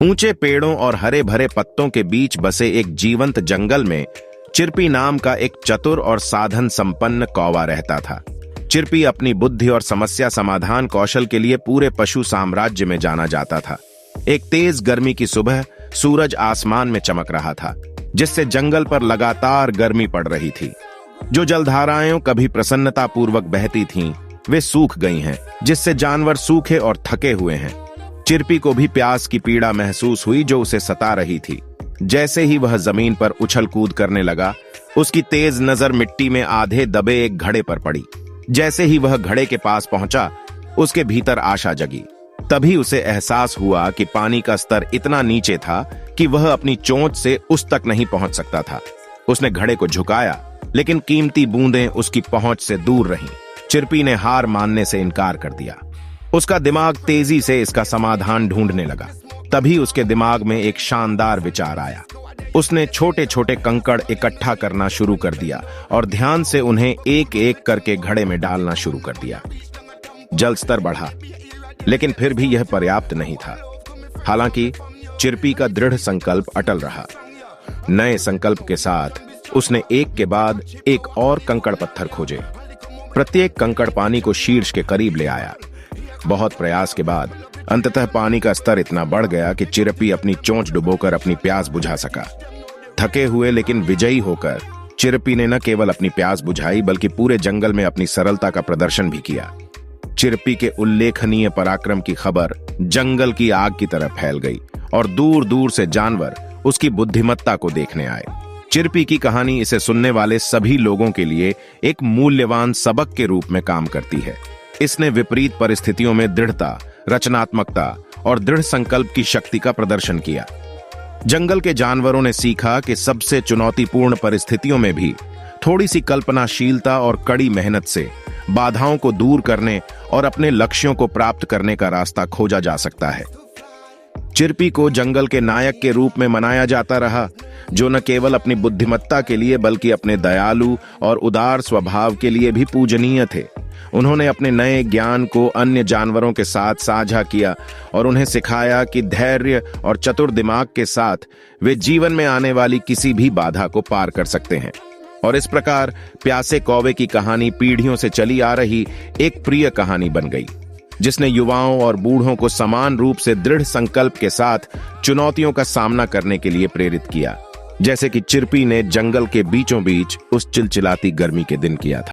ऊंचे पेड़ों और हरे भरे पत्तों के बीच बसे एक जीवंत जंगल में चिरपी नाम का एक चतुर और साधन संपन्न कौवा रहता था। चिरपी अपनी बुद्धि और समस्या समाधान कौशल के लिए पूरे पशु साम्राज्य में जाना जाता था। एक तेज गर्मी की सुबह सूरज आसमान में चमक रहा था, जिससे जंगल पर लगातार गर्मी पड़ रही थी। जो जलधाराएं कभी प्रसन्नतापूर्वक बहती थीं, वे सूख गई हैं, जिससे जानवर सूखे और थके हुए हैं। चिरपी को भी प्यास की पीड़ा महसूस हुई जो उसे सता रही थी। जैसे ही वह जमीन पर उछल कूद करने लगा, उसकी तेज नजर मिट्टी में आधे दबे एक घड़े पर पड़ी। जैसे ही वह घड़े के पास पहुंचा, उसके भीतर आशा जगी। तभी उसे एहसास हुआ कि पानी का स्तर इतना नीचे था कि वह अपनी चोंच से उस तक नहीं पहुंच सकता था। उसने घड़े को झुकाया, लेकिन कीमती बूंदें उसकी पहुंच से दूर रहीं। चिरपी ने हार मानने से इनकार कर दिया। उसका दिमाग तेजी से इसका समाधान ढूंढने लगा। तभी उसके दिमाग में एक शानदार विचार आया। उसने छोटे छोटे कंकड़ इकट्ठा करना शुरू कर दिया और ध्यान से उन्हें एक एक करके घड़े में डालना शुरू कर दिया। जल स्तर बढ़ा, लेकिन फिर भी यह पर्याप्त नहीं था। हालांकि चिरपी का दृढ़ संकल्प अटल रहा। नए संकल्प के साथ उसने एक के बाद एक और कंकड़ पत्थर खोजे। प्रत्येक कंकड़ पानी को शीर्ष के करीब ले आया। बहुत प्रयास के बाद अंततः पानी का स्तर इतना बढ़ गया कि चिरपी अपनी चोंच डुबोकर अपनी प्यास बुझा सका। थके हुए लेकिन विजयी होकर चिरपी ने न केवल अपनी प्यास बुझाई, बल्कि पूरे जंगल में अपनी सरलता का प्रदर्शन भी किया। चिरपी के उल्लेखनीय पराक्रम की खबर जंगल की आग की तरह फैल गई और दूर दूर से जानवर उसकी बुद्धिमत्ता को देखने आए। चिरपी की कहानी इसे सुनने वाले सभी लोगों के लिए एक मूल्यवान सबक के रूप में काम करती है। इसने विपरीत परिस्थितियों में दृढ़ता, रचनात्मकता और दृढ़ संकल्प की शक्ति का प्रदर्शन किया। जंगल के जानवरों ने सीखा कि सबसे चुनौतीपूर्ण परिस्थितियों में भी थोड़ी सी कल्पनाशीलता और कड़ी मेहनत से बाधाओं को दूर करने और अपने लक्ष्यों को प्राप्त करने का रास्ता खोजा जा सकता है। चिरपी को जंगल के नायक के रूप में मनाया जाता रहा, जो न केवल अपनी बुद्धिमत्ता के लिए बल्कि अपने दयालु और उदार स्वभाव के लिए भी पूजनीय थे। उन्होंने अपने नए ज्ञान को अन्य जानवरों के साथ साझा किया और उन्हें सिखाया कि धैर्य और चतुर दिमाग के साथ वे जीवन में आने वाली किसी भी बाधा को पार कर सकते हैं। और इस प्रकार प्यासे कौवे की कहानी पीढ़ियों से चली आ रही एक प्रिय कहानी बन गई, जिसने युवाओं और बूढ़ों को समान रूप से दृढ़ संकल्प के साथ चुनौतियों का सामना करने के लिए प्रेरित किया, जैसे कि चिरपी ने जंगल के बीचों बीच उस चिलचिलाती गर्मी के दिन किया था।